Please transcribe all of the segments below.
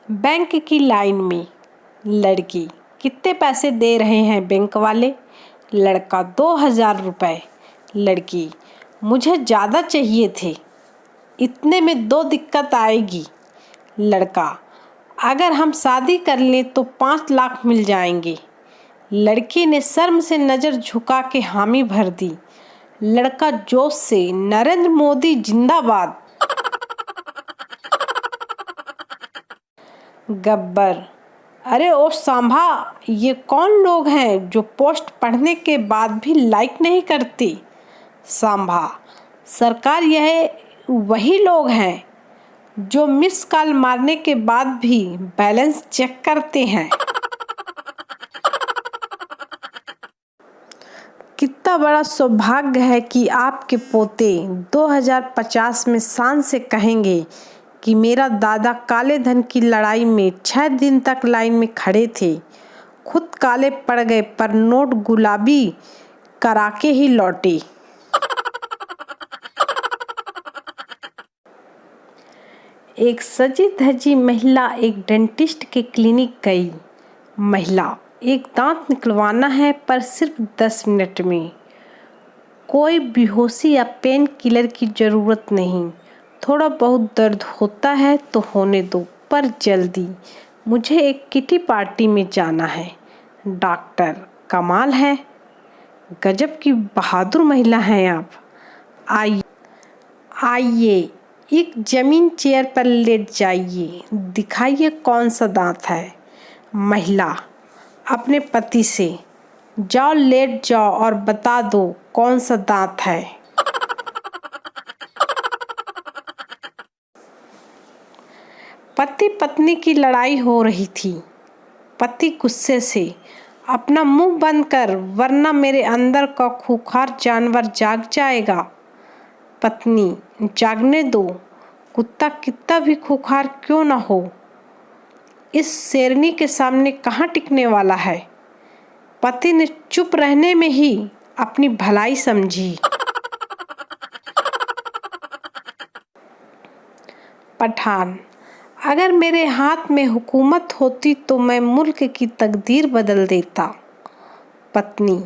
Bank की line में लड़की, कितने पैसे दे रहे हैं बैंक वाले? लड़का, 2000 रुपये। लड़की, मुझे ज़्यादा चाहिए थे, इतने में 2 दिक्कत आएगी। लड़का, अगर हम शादी कर लें तो 5 लाख मिल जाएंगे। लड़की ने शर्म से नज़र झुका के हामी भर दी। लड़का जोश से, नरेंद्र मोदी जिंदाबाद। गब्बर, अरे ओ सांभा, ये कौन लोग हैं जो पोस्ट पढ़ने के बाद भी लाइक नहीं करते? सांभा, सरकार, यह वही लोग हैं जो मिस कॉल मारने के बाद भी बैलेंस चेक करते हैं। कितना बड़ा सौभाग्य है कि आपके पोते 2050 में शान से कहेंगे कि मेरा दादा काले धन की लड़ाई में 6 दिन तक लाइन में खड़े थे, खुद काले पड़ गए पर नोट गुलाबी करा के ही लौटे। एक सजी धजी महिला एक डेंटिस्ट के क्लिनिक गई। महिला, एक दांत निकलवाना है पर सिर्फ 10 मिनट में। कोई बेहोशी या पेन किलर की ज़रूरत नहीं, थोड़ा बहुत दर्द होता है तो होने दो, पर जल्दी, मुझे एक किटी पार्टी में जाना है। डॉक्टर, कमाल है, गजब की बहादुर महिला हैं आप। आइए, एक जमीन चेयर पर लेट जाइए, दिखाइए कौन सा दांत है। महिला अपने पति से, जाओ लेट जाओ और बता दो कौन सा दांत है। पति पत्नी की लड़ाई हो रही थी। पति गुस्से से, अपना मुंह बंद कर वरना मेरे अंदर का खूंखार जानवर जाग जाएगा। पत्नी, जागने दो, कुत्ता कितना भी खूंखार क्यों ना हो, इस शेरनी के सामने कहाँ टिकने वाला है। पति ने चुप रहने में ही अपनी भलाई समझी। पठान, अगर मेरे हाथ में हुकूमत होती तो मैं मुल्क की तकदीर बदल देता। पत्नी,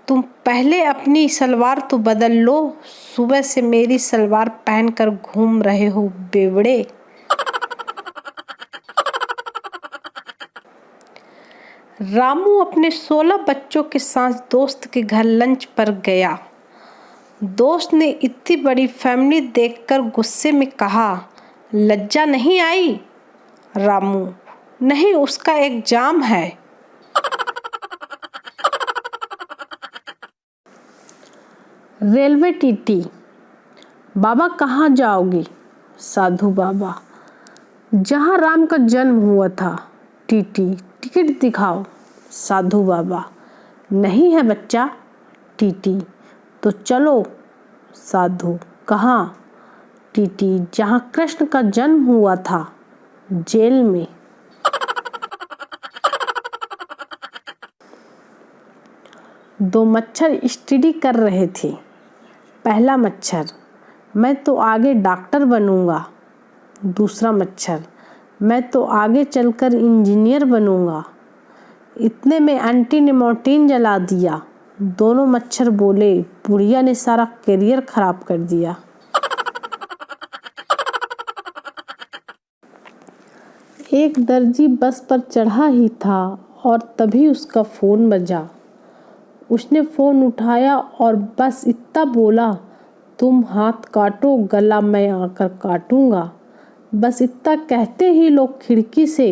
तुम पहले अपनी सलवार तो बदल लो, सुबह से मेरी सलवार पहनकर घूम रहे हो बेवड़े। रामू अपने 16 बच्चों के साथ दोस्त के घर लंच पर गया। दोस्त ने इतनी बड़ी फैमिली देखकर गुस्से में कहा, लज्जा नहीं आई? रामू, नहीं, उसका एग्जाम है। रेलवे टीटी, बाबा कहाँ जाओगे? साधु बाबा, जहाँ राम का जन्म हुआ था। टीटी, टिकट दिखाओ। साधु बाबा, नहीं है बच्चा। टीटी, तो चलो। साधु, कहाँ? टीटी, जहाँ कृष्ण का जन्म हुआ था, जेल में। दो मच्छर स्टडी कर रहे थे। पहला मच्छर, मैं तो आगे डॉक्टर बनूंगा। दूसरा मच्छर, मैं तो आगे चलकर इंजीनियर बनूंगा। इतने में आंटी ने मोर्टीन जला दिया। दोनों मच्छर बोले, बुढ़िया ने सारा करियर खराब कर दिया। एक दर्जी बस पर चढ़ा ही था और तभी उसका फ़ोन बजा। उसने फ़ोन उठाया और बस इतना बोला, तुम हाथ काटो, गला मैं आकर काटूंगा। बस इतना कहते ही लोग खिड़की से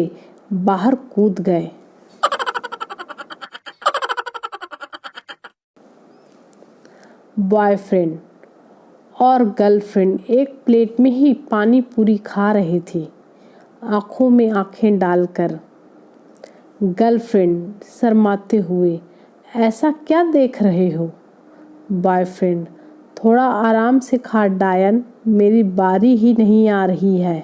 बाहर कूद गए। बॉयफ्रेंड और गर्लफ्रेंड एक प्लेट में ही पानी पूरी खा रहे थे, आंखों में आंखें डालकर। गर्लफ्रेंड शर्माते हुए, ऐसा क्या देख रहे हो? बॉयफ्रेंड, थोड़ा आराम से खा डायन, मेरी बारी ही नहीं आ रही है।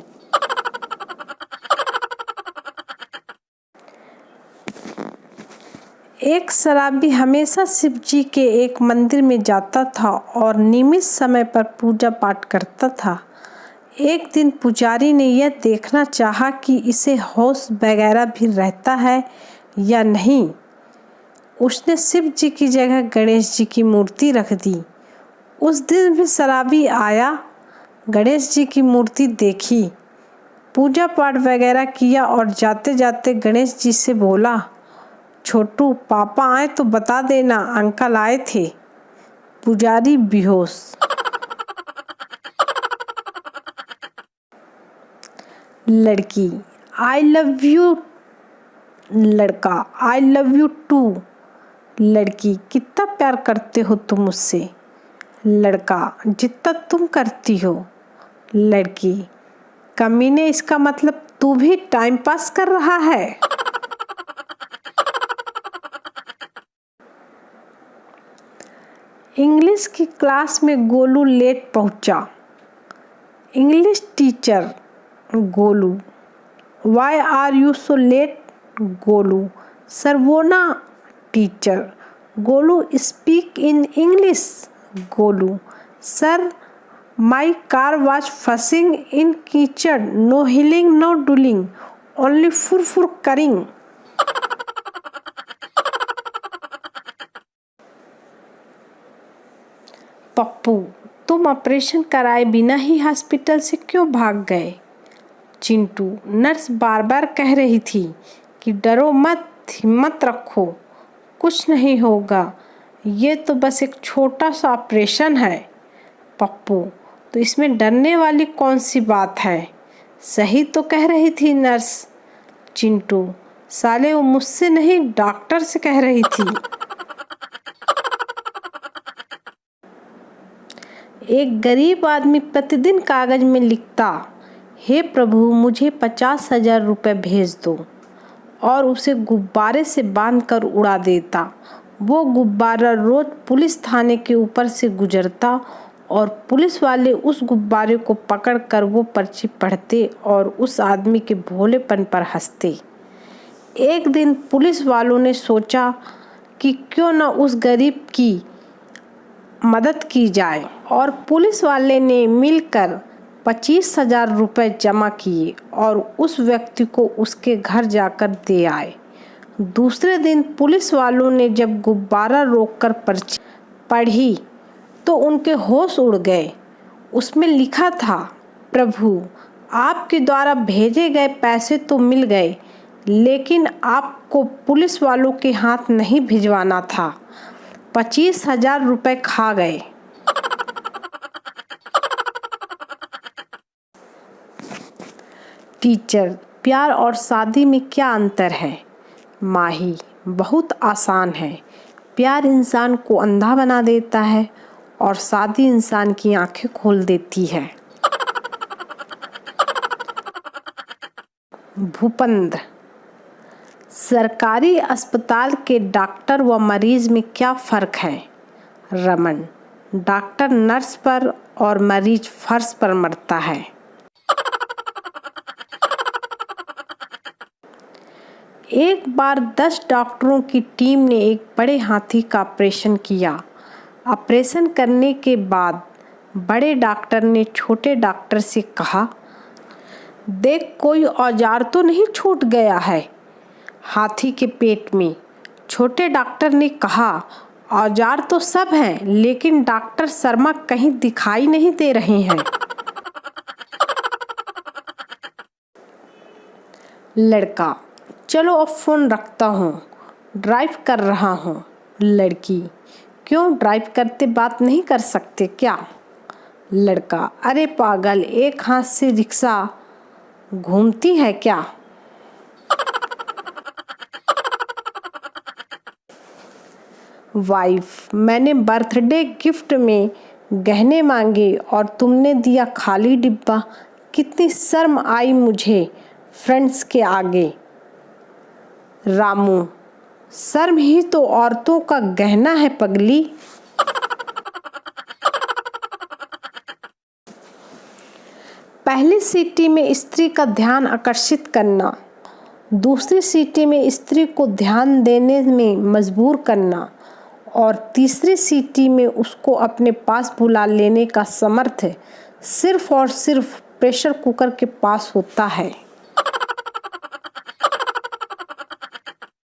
एक शराबी हमेशा शिव जी के एक मंदिर में जाता था और नियमित समय पर पूजा पाठ करता था। एक दिन पुजारी ने यह देखना चाहा कि इसे होश वगैरह भी रहता है या नहीं। उसने शिव जी की जगह गणेश जी की मूर्ति रख दी। उस दिन भी शराबी आया, गणेश जी की मूर्ति देखी, पूजा पाठ वगैरह किया और जाते जाते गणेश जी से बोला, छोटू पापा आए तो बता देना अंकल आए थे। पुजारी बेहोश। लड़की, आई लव यू। लड़का, आई लव यू टू। लड़की, कितना प्यार करते हो तुम मुझसे। लड़का, जितना तुम करती हो। लड़की, कमीने इसका मतलब तू भी टाइम पास कर रहा है। इंग्लिश की क्लास में गोलू लेट पहुंचा। English teacher, Golu, why are you so late. Golu, सरवोना teacher. Golu, speak in English. Golu, sir my car was फसिंग इन कीचड़, नो हिलिंग नो डुलिंग, ओनली फुर फुर करिंग। पप्पू, तुम ऑपरेशन कराए बिना ही हॉस्पिटल से क्यों भाग गए। चिंटू, नर्स बार बार कह रही थी कि डरो मत, हिम्मत रखो, कुछ नहीं होगा, ये तो बस एक छोटा सा ऑपरेशन है। पप्पू, तो इसमें डरने वाली कौन सी बात है, सही तो कह रही थी नर्स। चिंटू, साले वो मुझसे नहीं डॉक्टर से कह रही थी। एक गरीब आदमी प्रतिदिन कागज में लिखता, हे प्रभु मुझे 50,000 रुपये भेज दो, और उसे गुब्बारे से बांधकर उड़ा देता। वो गुब्बारा रोज पुलिस थाने के ऊपर से गुजरता और पुलिस वाले उस गुब्बारे को पकड़कर वो पर्ची पढ़ते और उस आदमी के भोलेपन पर हंसते। एक दिन पुलिस वालों ने सोचा कि क्यों न उस गरीब की मदद की जाए, और पुलिस वाले ने मिलकर 25,000 रुपये जमा किए और उस व्यक्ति को उसके घर जाकर दे आए। दूसरे दिन पुलिस वालों ने जब गुब्बारा रोककर पर्ची पढ़ी तो उनके होश उड़ गए। उसमें लिखा था, प्रभु आपके द्वारा भेजे गए पैसे तो मिल गए, लेकिन आपको पुलिस वालों के हाथ नहीं भिजवाना था, 25,000 रुपये खा गए। टीचर, प्यार और शादी में क्या अंतर है। माही, बहुत आसान है। प्यार इंसान को अंधा बना देता है और शादी इंसान की आंखें खोल देती है। भूपेंद्र, सरकारी अस्पताल के डॉक्टर व मरीज में क्या फ़र्क है। रमन, डॉक्टर नर्स पर और मरीज फर्श पर मरता है। एक बार 10 डॉक्टरों की टीम ने एक बड़े हाथी का ऑपरेशन किया। ऑपरेशन करने के बाद बड़े डॉक्टर ने छोटे डॉक्टर से कहा, देख कोई औजार तो नहीं छूट गया है हाथी के पेट में। छोटे डॉक्टर ने कहा, औजार तो सब हैं, लेकिन डॉक्टर शर्मा कहीं दिखाई नहीं दे रहे हैं। लड़का, चलो अब फ़ोन रखता हूँ, ड्राइव कर रहा हूँ। लड़की, क्यों, ड्राइव करते बात नहीं कर सकते क्या। लड़का, अरे पागल, एक हाथ से रिक्शा घूमती है क्या। वाइफ, मैंने बर्थडे गिफ्ट में गहने मांगे और तुमने दिया खाली डिब्बा, कितनी शर्म आई मुझे फ्रेंड्स के आगे। रामू, शर्म ही तो औरतों का गहना है पगली। पहली सीटी में स्त्री का ध्यान आकर्षित करना, दूसरी सीटी में स्त्री को ध्यान देने में मजबूर करना और तीसरी सीटी में उसको अपने पास बुला लेने का सामर्थ्य सिर्फ और सिर्फ प्रेशर कुकर के पास होता है।